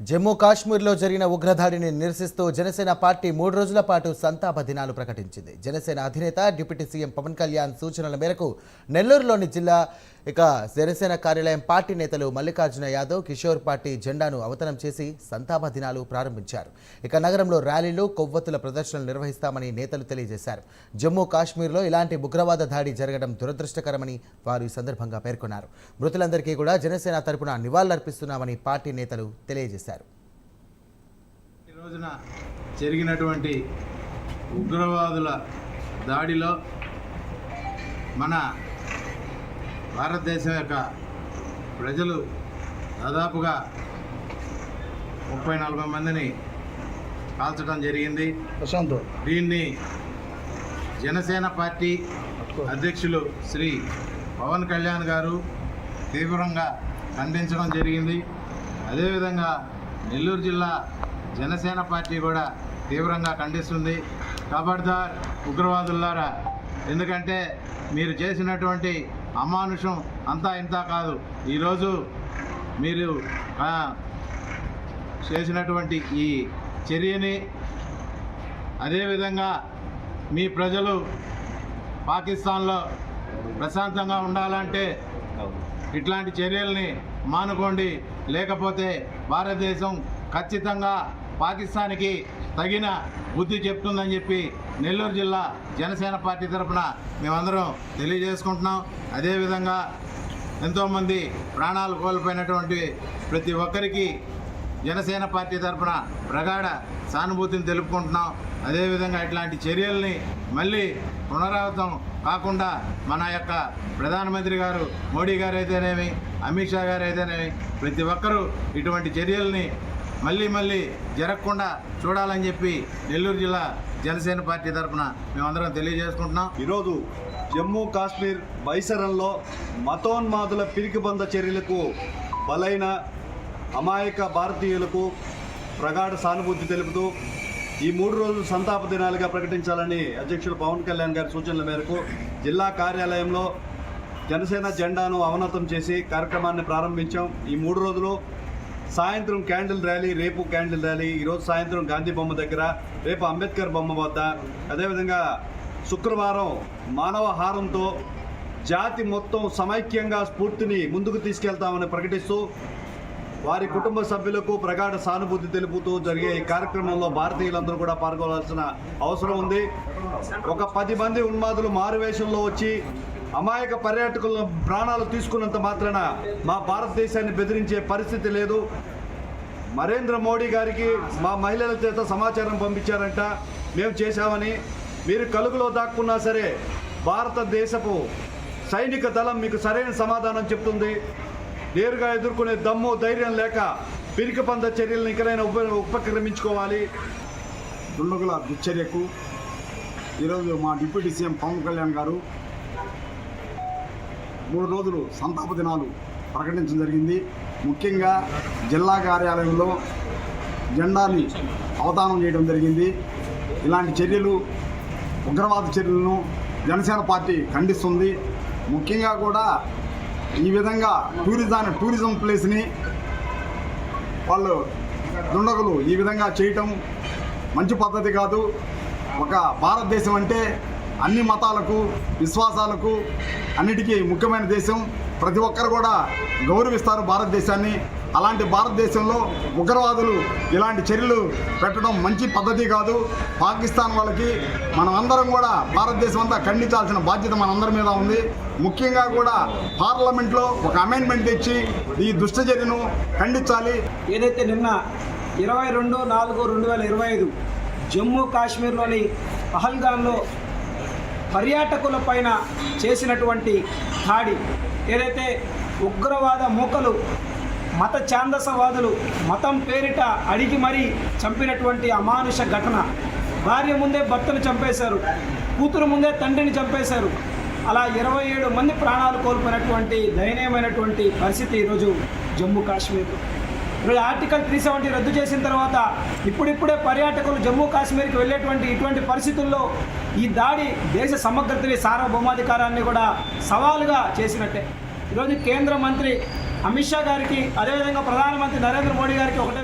జమ్మూ కాశ్మీర్లో జరిగిన ఉగ్రదాడిని నిరసిస్తూ జనసేన పార్టీ 3 రోజుల పాటు సంతాప దినాలు ప్రకటించింది. జనసేన అధినేత డిప్యూటీ సీఎం పవన్ కళ్యాణ్ సూచనల మేరకు నెల్లూరులోని జిల్లా జనసేన కార్యాలయం పార్టీ నేతలు మల్లికార్జున యాదవ్, కిషోర్ పార్టీ జెండాను అవతనం చేసి సంతాప దినాలు ప్రారంభించారు. నగరంలో ర్యాలీలు, కొవ్వొత్తుల ప్రదర్శనలు నిర్వహిస్తామని నేతలు తెలియజేశారు. జమ్మూ కాశ్మీర్లో ఇలాంటి ఉగ్రవాద దాడి జరగడం దురదృష్టకరమని వారు ఈ సందర్భంగా పేర్కొన్నారు. మృతులందరికీ కూడా జనసేన తరపున నివాళులర్పిస్తున్నామని పార్టీ నేతలు తెలియజేశారు. ఈ రోజున జరిగినటువంటి ఉగ్రవాదుల దాడిలో మన భారతదేశం యొక్క ప్రజలు దాదాపుగా 30-40 మందిని కాల్చడం జరిగింది. దీన్ని జనసేన పార్టీ అధ్యక్షులు శ్రీ పవన్ కళ్యాణ్ గారు తీవ్రంగా ఖండించడం జరిగింది. అదేవిధంగా నెల్లూరు జిల్లా జనసేన పార్టీ కూడా తీవ్రంగా ఖండిస్తుంది. ఖబర్దార్ ఉగ్రవాదులారా, ఎందుకంటే మీరు చేసినటువంటి అమానుషం అంతా ఇంత కాదు. ఈరోజు మీరు చేసినటువంటి ఈ చర్యని, అదేవిధంగా మీ ప్రజలు పాకిస్తాన్లో ప్రశాంతంగా ఉండాలంటే ఇట్లాంటి చర్యల్ని మానుకోండి, లేకపోతే భారతదేశం ఖచ్చితంగా పాకిస్తాన్కి తగిన బుద్ధి చెప్తుందని చెప్పి నెల్లూరు జిల్లా జనసేన పార్టీ తరఫున మేమందరం తెలియజేసుకుంటున్నాం. అదేవిధంగా ఎంతోమంది ప్రాణాలు కోల్పోయినటువంటి ప్రతి ఒక్కరికి జనసేన పార్టీ తరఫున ప్రగాఢ సానుభూతిని తెలుపుకుంటున్నాం. అదేవిధంగా ఇట్లాంటి చర్యల్ని మళ్ళీ పునరావృతం కాకుండా మన యొక్క ప్రధానమంత్రి గారు మోడీ గారు అయితేనేమి, అమిత్ షా గారు అయితేనేమి, ప్రతి ఒక్కరూ ఇటువంటి చర్యల్ని మళ్ళీ జరగకుండా చూడాలని చెప్పి నెల్లూరు జిల్లా జనసేన పార్టీ తరఫున మేమందరం తెలియజేసుకుంటున్నాం. ఈరోజు జమ్మూ కాశ్మీర్ బైసరంలో మతోన్మాదుల పిరికిబంద చర్యలకు బలైన అమాయక భారతీయులకు ప్రగాఢ సానుభూతి తెలుపుతూ ఈ 3 రోజులు సంతాప దినాలుగా ప్రకటించాలని అధ్యక్షులు పవన్ కళ్యాణ్ గారి సూచనల మేరకు జిల్లా కార్యాలయంలో జనసేన జెండాను అవనతం చేసి కార్యక్రమాన్ని ప్రారంభించాం. ఈ 3 రోజులు సాయంత్రం క్యాండిల్ ర్యాలీ, రేపు క్యాండిల్ ర్యాలీ, ఈరోజు సాయంత్రం గాంధీ బొమ్మ దగ్గర, రేపు అంబేద్కర్ బొమ్మ వద్ద, అదేవిధంగా శుక్రవారం మానవ హారంతో జాతి మొత్తం సమైక్యంగా స్ఫూర్తిని ముందుకు తీసుకెళ్తామని ప్రకటిస్తూ వారి కుటుంబ సభ్యులకు ప్రగాఢ సానుభూతి తెలుపుతూ జరిగే ఈ కార్యక్రమంలో భారతీయులందరూ కూడా పాల్గొనాల్సిన అవసరం ఉంది. ఒక 10 మంది ఉన్మాదులు మారువేషంలో వచ్చి అమాయక పర్యాటకుల ప్రాణాలు తీసుకున్నంత మాత్రాన మా భారతదేశాన్ని బెదిరించే పరిస్థితి లేదు. నరేంద్ర మోడీ గారికి మా మహిళల చేత సమాచారం పంపించారంట, మేము చేశామని. మీరు కలుగులో దాక్కున్నా సరే భారతదేశపు సైనిక దళం మీకు సరైన సమాధానం చెప్తుంది. నేరుగా ఎదుర్కొనే దమ్ము, ధైర్యం లేక పిరికిపంద చర్యలను ఇకనైనా ఉపక్రమించుకోవాలి. దుండగుల దుశ్చర్యకు ఈరోజు మా డిప్యూటీ సీఎం పవన్ కళ్యాణ్ గారు 3 రోజులు సంతాప దినాలు ప్రకటించడం జరిగింది. ముఖ్యంగా జిల్లా కార్యాలయంలో జెండాని అవతానం చేయడం జరిగింది. ఇలాంటి చర్యలు, ఉగ్రవాద చర్యలను జనసేన పార్టీ ఖండిస్తుంది. ముఖ్యంగా కూడా ఈ విధంగా టూరిజం ప్లేస్ని వాళ్ళు దుండగులు ఈ విధంగా చేయటం మంచి పద్ధతి కాదు. ఒక భారతదేశం అంటే అన్ని మతాలకు, విశ్వాసాలకు అన్నిటికీ ముఖ్యమైన దేశం. ప్రతి ఒక్కరు కూడా గౌరవిస్తారు భారతదేశాన్ని. అలాంటి భారతదేశంలో ఉగ్రవాదులు ఇలాంటి చర్యలు పెట్టడం మంచి పద్ధతి కాదు. పాకిస్తాన్ వాళ్ళకి మనమందరం కూడా భారతదేశం అంతా ఖండించాల్సిన బాధ్యత మనందరి మీద ఉంది. ముఖ్యంగా కూడా పార్లమెంట్లో ఒక అమెండ్మెంట్ తెచ్చి ఈ దుష్ట చర్యను ఖండించాలి. ఏదైతే నిన్న 22/4/2025 జమ్మూ కాశ్మీర్లోని పహల్గామ్లో పర్యాటకుల పైన చేసినటువంటి దాడి, ఏదైతే ఉగ్రవాద మూకలు, మత ఛాందసవాదులు మతం పేరిట అడిగి మరీ చంపినటువంటి అమానుష ఘటన. భార్య ముందే భర్తను చంపేశారు, కూతురు ముందే తండ్రిని చంపేశారు. అలా 27 మంది ప్రాణాలు కోల్పోయినటువంటి దయనీయమైనటువంటి పరిస్థితి ఈరోజు జమ్మూ కాశ్మీర్లో. ఈరోజు ఆర్టికల్ 370 రద్దు చేసిన తర్వాత ఇప్పుడిప్పుడే పర్యాటకులు జమ్మూ కాశ్మీర్కి వెళ్ళేటువంటి ఇటువంటి పరిస్థితుల్లో ఈ దాడి దేశ సమగ్రతని, సార్వభౌమాధికారాన్ని కూడా సవాలుగా చేసినట్టే. ఈరోజు కేంద్ర మంత్రి అమిత్ షా గారికి, అదేవిధంగా ప్రధానమంత్రి నరేంద్ర మోడీ గారికి ఒకటే